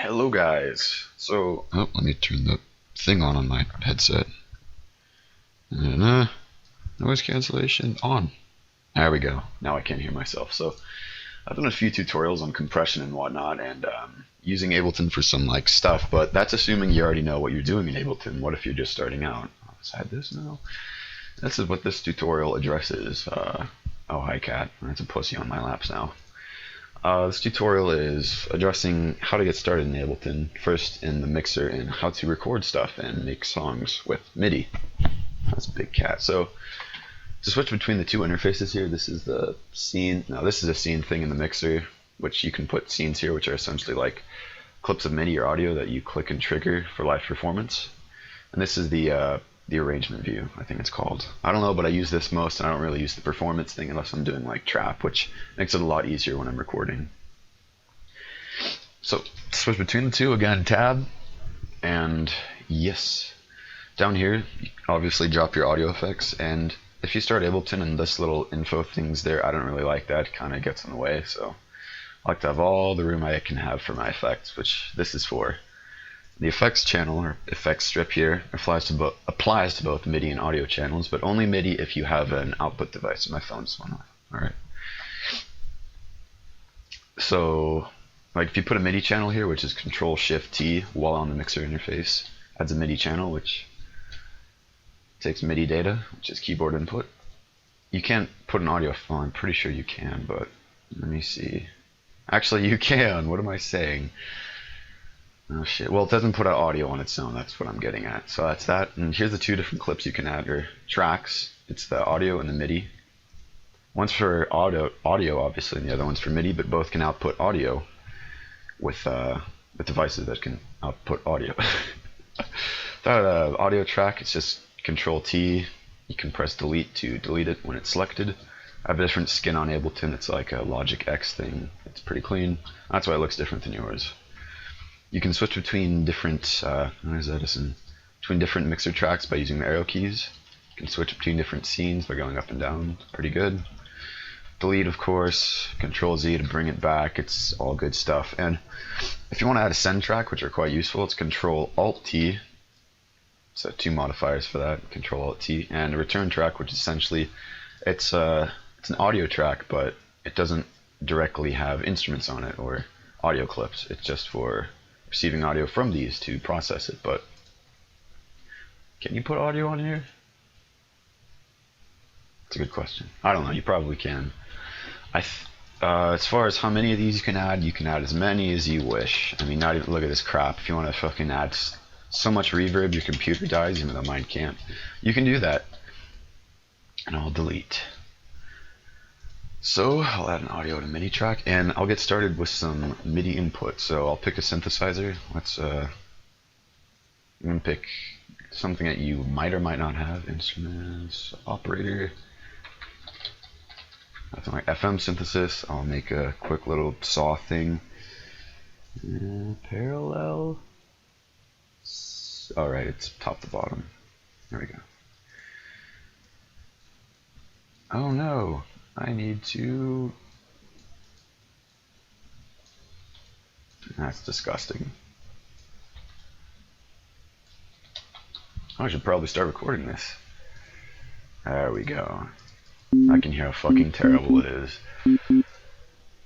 Hello guys. Oh, let me turn the thing on my headset. And noise cancellation on. There we go. Now I can't hear myself. So I've done a few tutorials on compression and whatnot, and using Ableton for some like stuff, but that's assuming you already know what you're doing in Ableton. What if you're just starting out? Let's hide this now. This is what this tutorial addresses. Oh, hi cat. That's a pussy on my laps now. This tutorial is addressing how to get started in Ableton, first in the mixer, and how to record stuff and make songs with MIDI. That's a big cat. So to switch between the two interfaces here, this is the scene. Now this is a scene thing in the mixer, which you can put scenes here, which are essentially like clips of MIDI or audio that you click and trigger for live performance. And this is the arrangement view, I think it's called. I don't know, but I use this most, and I don't really use the performance thing unless I'm doing like trap, which makes it a lot easier when I'm recording. So switch between the two, again, tab, and yes. Down here, you obviously drop your audio effects, and if you start Ableton and this little info thing's there, I don't really like that. It kind of gets in the way, so I like to have all the room I can have for my effects, which this is for. The effects channel, or effects strip here, applies to both MIDI and audio channels, but only MIDI if you have an output device. My phone's one. Alright. So, like if you put a MIDI channel here, which is Control-Shift-T while on the mixer interface, adds a MIDI channel, which takes MIDI data, which is keyboard input. You can't put an audio file. I'm pretty sure you can, but let me see. Actually, you can. What am I saying? Oh shit. Well, it doesn't put out audio on its own. That's what I'm getting at. So that's that. And here's the two different clips you can add, or tracks. It's the audio and the MIDI. One's for audio obviously, and the other one's for MIDI, but both can output audio with devices that can output audio. That audio track, it's just Control-T. You can press delete to delete it when it's selected. I have a different skin on Ableton. It's like a Logic X thing. It's pretty clean. That's why it looks different than yours. You can switch between different, there's Edison, between different mixer tracks by using the arrow keys. You can switch between different scenes by going up and down. It's pretty good. Delete, of course, Control-Z to bring it back. It's all good stuff. And if you want to add a send track, which are quite useful, it's Control-Alt-T. So two modifiers for that, Control-Alt-T, and a return track, which essentially it's an audio track, but it doesn't directly have instruments on it or audio clips. It's just for receiving audio from these to process it. But can you put audio on here? It's a good question. I don't know. You probably can. As far as how many of these you can add as many as you wish. I mean, not even look at this crap. If you want to fucking add so much reverb your computer dies, even though mine can't, you can do that. And I'll delete. So I'll add an audio to MIDI track, and I'll get started with some MIDI input. So I'll pick a synthesizer. I'm gonna pick something that you might or might not have. Instruments, operator, nothing like FM synthesis. I'll make a quick little saw thing. Parallel. All right, it's top to bottom. There we go. Oh no. I need to... That's disgusting. I should probably start recording this. There we go. I can hear how fucking terrible it is.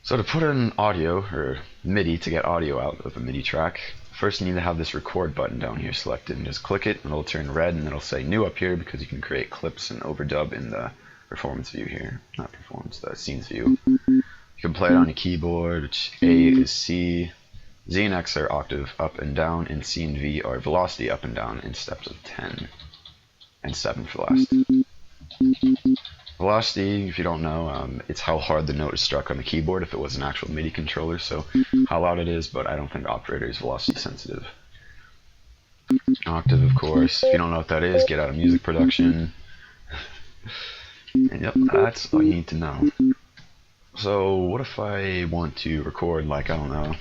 So to put in audio, or MIDI, to get audio out of a MIDI track, first you need to have this record button down here selected, and just click it and it'll turn red, and it'll say new up here because you can create clips and overdub in the performance view here. Not performance, the scenes view. You can play it on your keyboard, which A is C, Z and X are octave up and down, and C and V are velocity up and down in steps of 10, and 7 for last. Velocity, if you don't know, it's how hard the note is struck on the keyboard if it was an actual MIDI controller, so how loud it is, but I don't think operator is velocity sensitive. Octave, of course. If you don't know what that is, get out of music production. And yep, that's all you need to know. So what if I want to record, like, I don't know.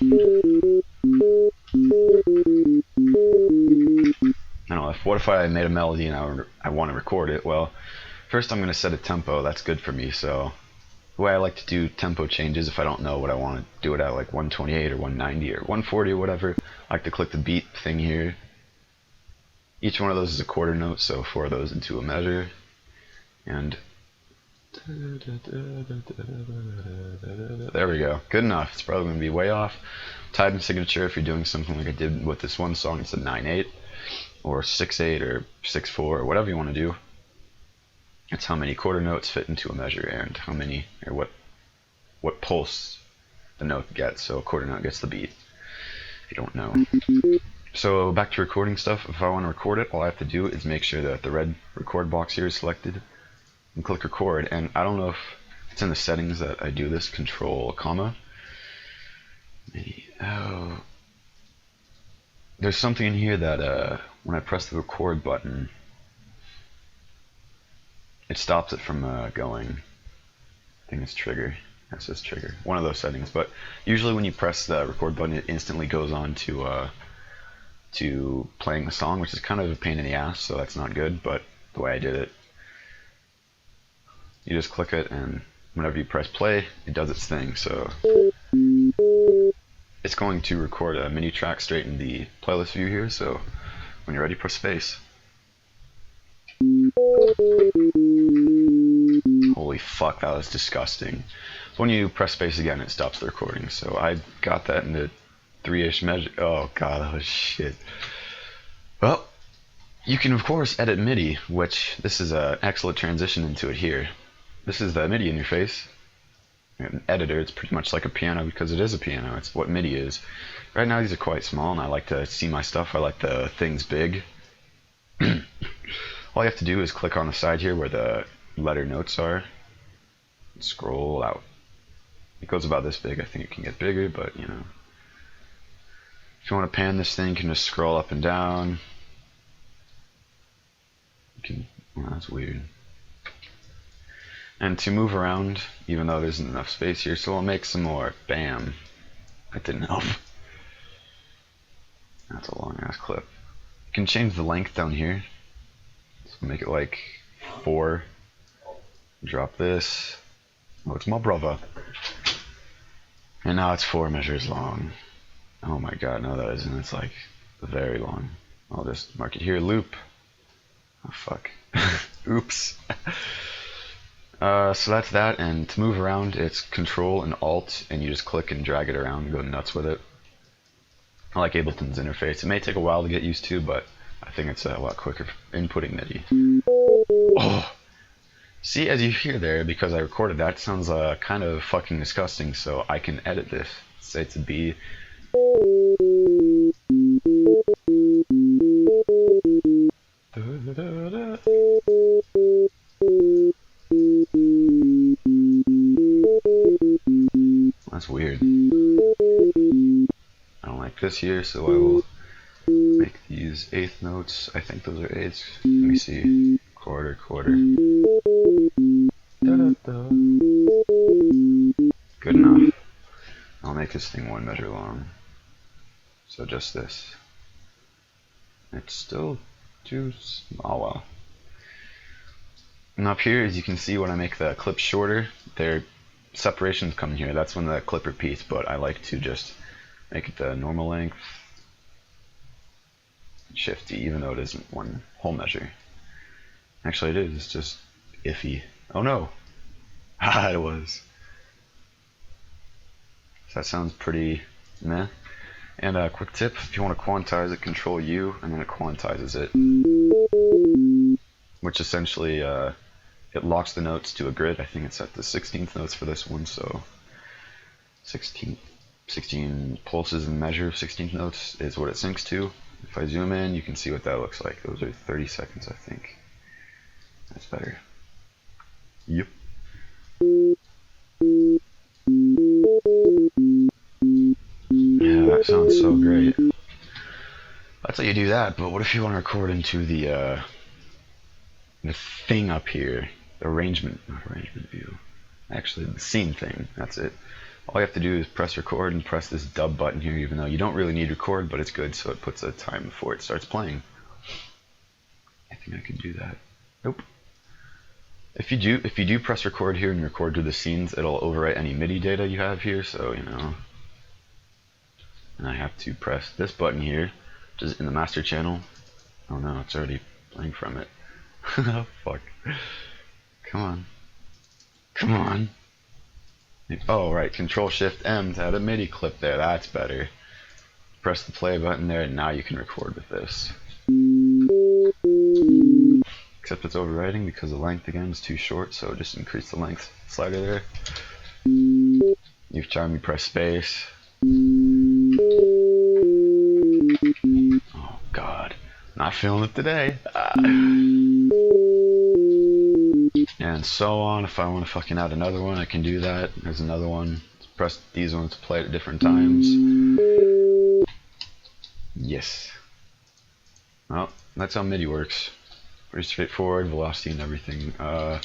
What if I made a melody and I want to record it? Well, first I'm going to set a tempo. That's good for me. So the way I like to do tempo changes, if I don't know what I want to do it at, like 128 or 190 or 140 or whatever, I like to click the beat thing here. Each one of those is a quarter note, so 4 of those into a measure. And there we go. Good enough. It's probably going to be way off. Time signature, if you're doing something like I did with this one song, it's a 9/8 or 6/8 or 6/4 or whatever you want to do. It's how many quarter notes fit into a measure and how many, or what pulse the note gets. So a quarter note gets the beat, if you don't know. So back to recording stuff. If I want to record it, all I have to do is make sure that the red record box here is selected and click record. And I don't know if it's in the settings that I do this, control comma. Oh, there's something in here that when I press the record button, it stops it from going. I think it's trigger. That says trigger. One of those settings. But usually when you press the record button, it instantly goes on to playing the song, which is kind of a pain in the ass, so that's not good. But the way I did it, you just click it, and whenever you press play, it does its thing. So it's going to record a MIDI track straight in the playlist view here. So when you're ready, press space. Holy fuck, that was disgusting. So when you press space again, it stops the recording. So I got that into 3-ish measure. Oh god, that was shit. Well, you can of course edit MIDI, which this is an excellent transition into it here. This is the MIDI interface. An editor, it's pretty much like a piano because it is a piano. It's what MIDI is. Right now these are quite small, and I like to see my stuff. I like the things big. All you have to do is click on the side here where the letter notes are. Scroll out. It goes about this big. I think it can get bigger, but you know. If you want to pan this thing, you can just scroll up and down. You can. Well, that's weird. And to move around, even though there isn't enough space here, so we'll make some more. Bam. That didn't help. That's a long ass clip. You can change the length down here. So make it like 4. Drop this. Oh, it's my brother. And now it's 4 measures long. Oh my god, no that isn't. It's like very long. I'll just mark it here. Loop. Oh fuck. Oops. So that's that, and to move around, it's Control and Alt, and you just click and drag it around and go nuts with it. I like Ableton's interface. It may take a while to get used to, but I think it's a lot quicker inputting MIDI. Oh! See, as you hear there, because I recorded that, it sounds kind of fucking disgusting, so I can edit this. Say to be... That's weird. I don't like this here, so I will make these 1/8 notes. I think those are 8s. Let me see. Quarter, quarter. Da-da-da. Good enough. I'll make this thing 1 measure long. So just this. It's still too small. Oh well. And up here, as you can see, when I make the clip shorter, their separations come here. That's when the clip repeats, but I like to just make it the normal length. Shift D, even though it isn't 1 whole measure. Actually, it is. It's just iffy. Oh no! Haha, it was. So that sounds pretty meh. And a quick tip, if you want to quantize it, Control U, and then it quantizes it. Which essentially, it locks the notes to a grid. I think it's at the 16th notes for this one, so 16 pulses in measure of 16th notes is what it syncs to. If I zoom in, you can see what that looks like. Those are 30 seconds, I think. That's better. Yep. Yeah, that sounds so great. That's how you do that, but what if you want to record into the thing up here? The arrangement, not arrangement view. Actually, the scene thing, that's it. All you have to do is press record and press this dub button here, even though you don't really need record, but it's good, so it puts a time before it starts playing. I think I can do that. Nope. If you do press record here and record to the scenes, it'll overwrite any MIDI data you have here. So you know, and I have to press this button here, which is in the master channel. Oh no, it's already playing from it. Oh fuck! Come on, come on. Oh right, Control Shift M to add a MIDI clip there. That's better. Press the play button there, and now you can record with this. Except it's overwriting because the length again is too short, so just increase the length slider there. You've tried me press space. Oh god, not feeling it today. And so on. If I want to fucking add another one, I can do that. There's another one. Press these ones to play it at different times. Yes. Well, that's how MIDI works. Pretty straightforward, velocity and everything. How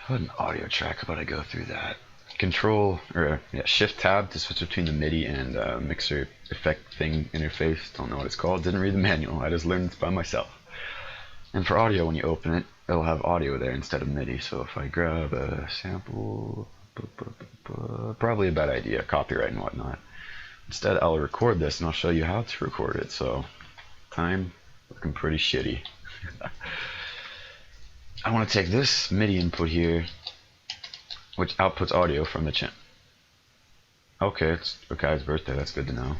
about an audio track? How about I go through that? Shift tab to switch between the MIDI and mixer effect thing interface. Don't know what it's called. Didn't read the manual. I just learned it by myself. And for audio, when you open it, it'll have audio there instead of MIDI. So if I grab a sample, probably a bad idea, copyright and whatnot. Instead, I'll record this and I'll show you how to record it. So, time looking pretty shitty. I want to take this MIDI input here, which outputs audio from the channel. Okay, it's a guy's birthday. That's good to know.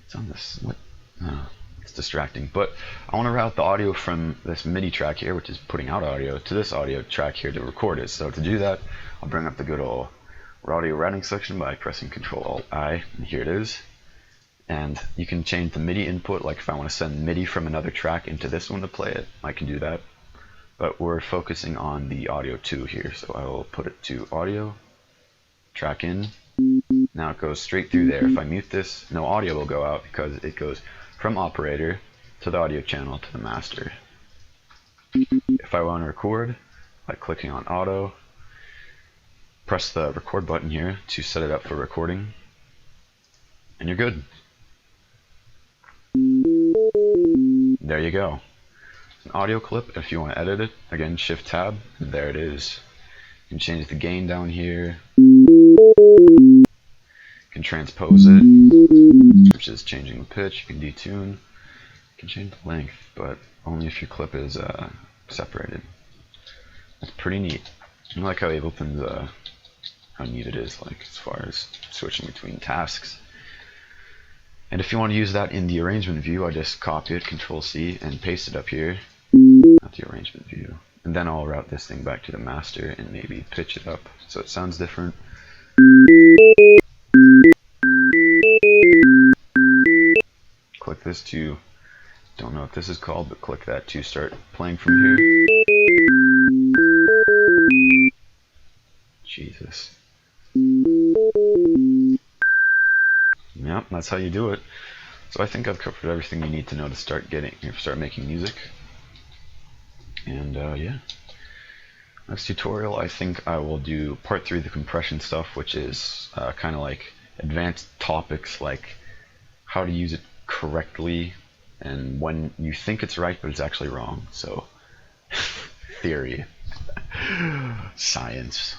It's on this. What? Oh, it's distracting. But I want to route the audio from this MIDI track here, which is putting out audio, to this audio track here to record it. So to do that, I'll bring up the good old audio routing section by pressing Control-Alt-I, and here it is. And you can change the MIDI input, like if I want to send MIDI from another track into this one to play it, I can do that. But we're focusing on the audio 2 here, so I will put it to audio, track in. Now it goes straight through there. If I mute this, no audio will go out because it goes from operator to the audio channel to the master. If I want to record, by clicking on auto, press the record button here to set it up for recording, and you're good. There you go. An audio clip. If you want to edit it, again, Shift Tab, and there it is. You can change the gain down here. You can transpose it, which is changing the pitch. You can detune. You can change the length, but only if your clip is separated. That's pretty neat. I like how Ableton's how neat it is, like as far as switching between tasks. And if you want to use that in the arrangement view, I just copy it, Control-C, and paste it up here at the arrangement view. And then I'll route this thing back to the master and maybe pitch it up so it sounds different. Click this to, don't know what this is called, but click that to start playing from here. Jesus. Yep, that's how you do it. So I think I've covered everything you need to know to start making music. And yeah, next tutorial I think I will do part 3, the compression stuff, which is kind of like advanced topics like how to use it correctly and when you think it's right but it's actually wrong. So theory, science.